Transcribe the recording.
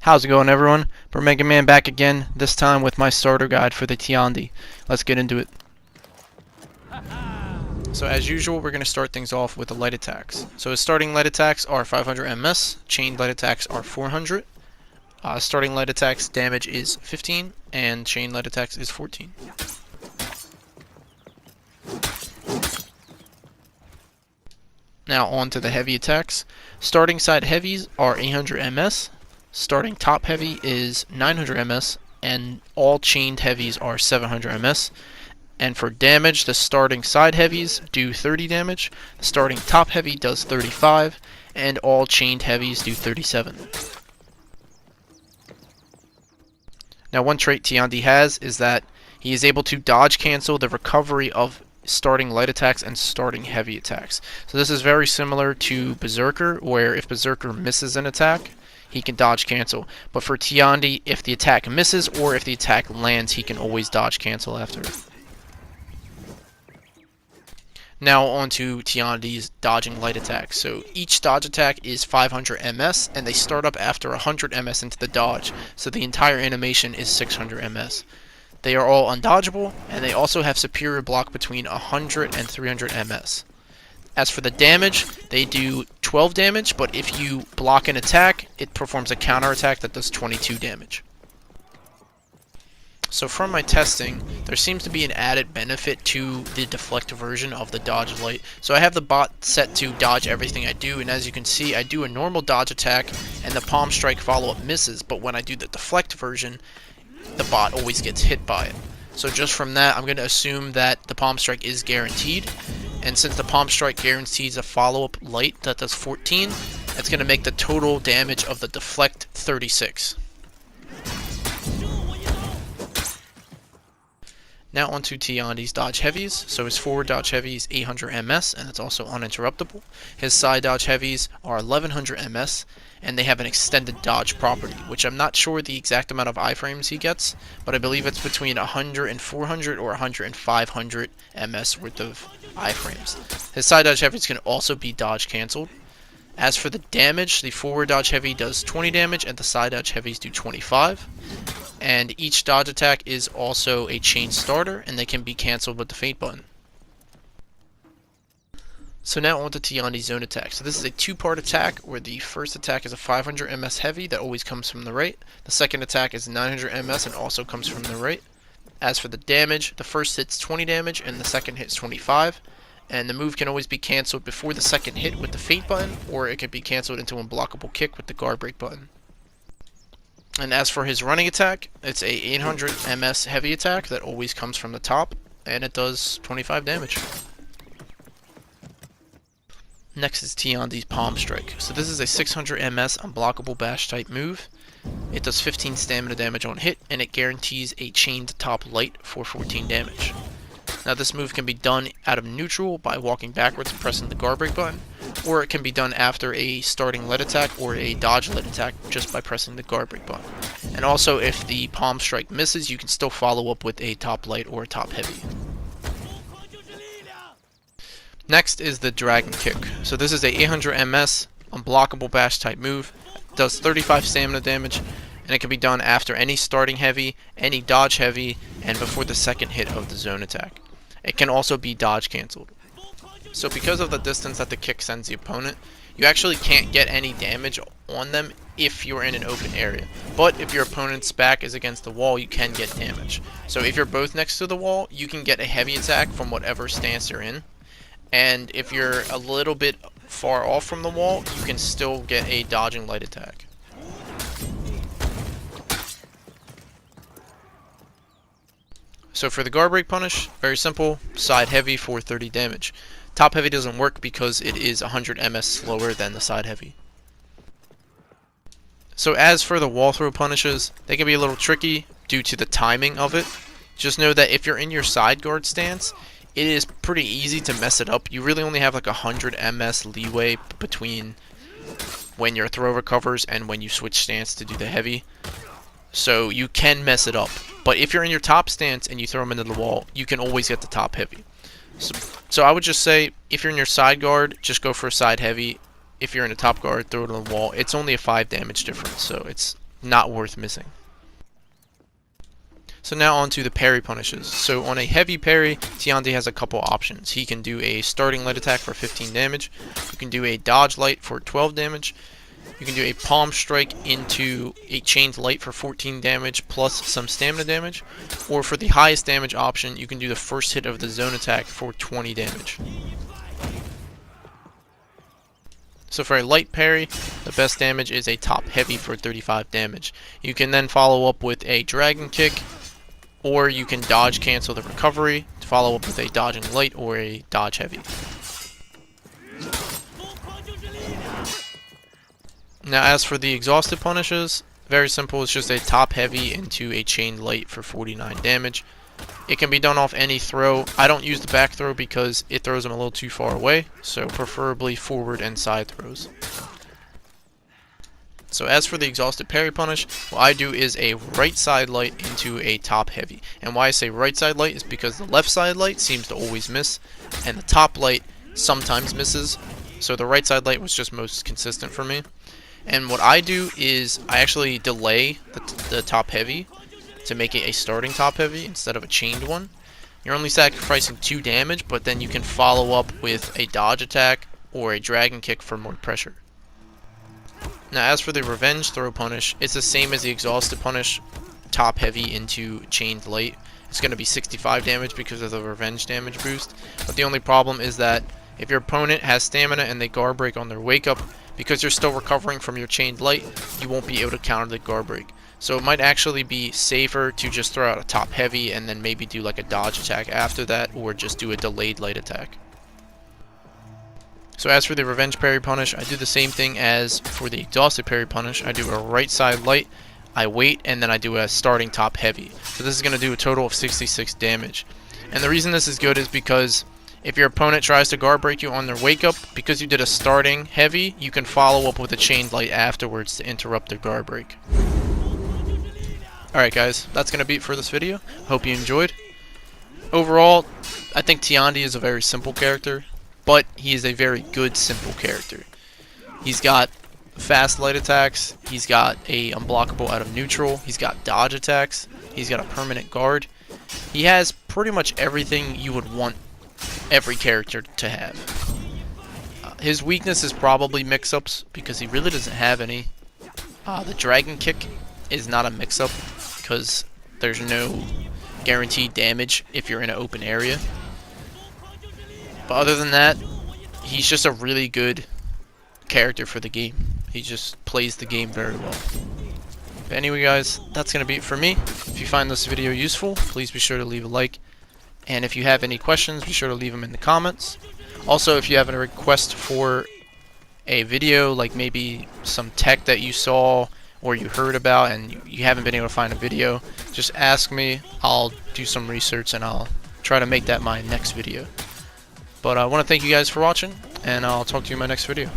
How's it going, everyone? Mega Man back again, this time with my starter guide for the Tiandi. Let's get into it. So as usual, we're going to start things off with the light attacks. So his starting light attacks are 500 MS, chained light attacks are 400. Starting light attacks damage is 15, and chain light attacks is 14. Now on to the heavy attacks. Starting side heavies are 800 MS. Starting top heavy is 900 MS, and all chained heavies are 700 MS. And for damage, the starting side heavies do 30 damage, the starting top heavy does 35, and all chained heavies do 37. Now one trait Tiandi has is that he is able to dodge cancel the recovery of starting light attacks and starting heavy attacks. So this is very similar to Berserker, where if Berserker misses an attack, he can dodge cancel. But for Tiandi, if the attack misses or if the attack lands, he can always dodge cancel after. Now on to Tiandi's dodging light attacks. So each dodge attack is 500 MS, and they start up after 100 MS into the dodge. So the entire animation is 600 MS. They are all undodgeable, and they also have superior block between 100 and 300 MS. As for the damage, they do 12 damage, but if you block an attack, it performs a counter attack that does 22 damage. So from my testing, there seems to be an added benefit to the deflect version of the dodge light. So I have the bot set to dodge everything I do, and as you can see, I do a normal dodge attack, and the palm strike follow-up misses, but when I do the deflect version, the bot always gets hit by it. So just from that, I'm going to assume that the palm strike is guaranteed. And since the palm strike guarantees a follow-up light that does 14, that's going to make the total damage of the deflect 36. Now onto Tiandi's dodge heavies. So his forward dodge heavy is 800 MS, and it's also uninterruptible. His side dodge heavies are 1100 MS, and they have an extended dodge property, which I'm not sure the exact amount of iframes he gets, but I believe it's between 100 and 400 or 100 and 500 MS worth of iframes. His side dodge heavies can also be dodge cancelled. As for the damage, the forward dodge heavy does 20 damage, and the side dodge heavies do 25. And each dodge attack is also a chain starter, and they can be cancelled with the feint button. So now on to Tiandi's zone attack. So this is a two-part attack, where the first attack is a 500 MS heavy that always comes from the right. The second attack is 900 MS and also comes from the right. As for the damage, the first hits 20 damage and the second hits 25. And the move can always be cancelled before the second hit with the feint button, or it can be cancelled into an unblockable kick with the guard break button. And as for his running attack, it's a 800 MS heavy attack that always comes from the top, and it does 25 damage. Next is Tiandi's Palm Strike. So this is a 600 MS unblockable bash type move. It does 15 stamina damage on hit, and it guarantees a chained top light for 14 damage. Now this move can be done out of neutral by walking backwards and pressing the guard break button, or it can be done after a starting lead attack or a dodge lead attack just by pressing the guard break button. And also if the palm strike misses, you can still follow up with a top light or a top heavy. Next is the Dragon Kick. So this is a 800 MS unblockable bash type move. It does 35 stamina damage, and it can be done after any starting heavy, any dodge heavy, and before the second hit of the zone attack. It can also be dodge cancelled. So because of the distance that the kick sends the opponent, you actually can't get any damage on them if you're in an open area. But if your opponent's back is against the wall, you can get damage. So if you're both next to the wall, you can get a heavy attack from whatever stance you're in. And if you're a little bit far off from the wall, you can still get a dodging light attack. So for the guard break punish, very simple, side heavy for 30 damage. Top heavy doesn't work because it is 100 MS slower than the side heavy. So as for the wall throw punishes, they can be a little tricky due to the timing of it. Just know that if you're in your side guard stance, it is pretty easy to mess it up. You really only have like 100 MS leeway between when your throw recovers and when you switch stance to do the heavy. So you can mess it up. But if you're in your top stance and you throw them into the wall, you can always get the top heavy. So I would just say, if you're in your side guard, just go for a side heavy. If you're in a top guard, throw it on the wall. It's only a 5 damage difference, so it's not worth missing. So now on to the parry punishes. So on a heavy parry, Tiandi has a couple options. He can do a starting light attack for 15 damage. You can do a dodge light for 12 damage. You can do a palm strike into a chained light for 14 damage plus some stamina damage. Or for the highest damage option, you can do the first hit of the zone attack for 20 damage. So for a light parry, the best damage is a top heavy for 35 damage. You can then follow up with a dragon kick, or you can dodge cancel the recovery to follow up with a dodging light or a dodge heavy. Now as for the exhausted punishes, very simple, it's just a top heavy into a chained light for 49 damage. It can be done off any throw. I don't use the back throw because it throws them a little too far away, so preferably forward and side throws. So as for the exhausted parry punish, what I do is a right side light into a top heavy. And why I say right side light is because the left side light seems to always miss, and the top light sometimes misses. So the right side light was just most consistent for me. And what I do is I actually delay the top heavy to make it a starting top heavy instead of a chained one. You're only sacrificing 2 damage, but then you can follow up with a dodge attack or a dragon kick for more pressure. Now as for the revenge throw punish, it's the same as the exhausted punish, top heavy into chained light. It's going to be 65 damage because of the revenge damage boost, but the only problem is that if your opponent has stamina and they guard break on their wake up, because you're still recovering from your chained light, you won't be able to counter the guard break. So it might actually be safer to just throw out a top heavy and then maybe do like a dodge attack after that, or just do a delayed light attack. So as for the revenge parry punish, I do the same thing as for the exhausted parry punish. I do a right side light, I wait, and then I do a starting top heavy. So this is going to do a total of 66 damage. And the reason this is good is because if your opponent tries to guard break you on their wake up, because you did a starting heavy, you can follow up with a chained light afterwards to interrupt their guard break. Alright guys, that's going to be it for this video. Hope you enjoyed. Overall, I think Tiandi is a very simple character, but he is a very good simple character. He's got fast light attacks, he's got a unblockable out of neutral, he's got dodge attacks, he's got a permanent guard. He has pretty much everything you would want every character to have. His weakness is probably mix-ups because he really doesn't have any. The dragon kick is not a mix-up because there's no guaranteed damage if you're in an open area. But other than that, he's just a really good character for the game. He just plays the game very well. But anyway guys, that's going to be it for me. If you find this video useful, please be sure to leave a like. And if you have any questions, be sure to leave them in the comments. Also, if you have a request for a video, like maybe some tech that you saw or you heard about and you haven't been able to find a video, just ask me. I'll do some research and I'll try to make that my next video. But I want to thank you guys for watching, and I'll talk to you in my next video.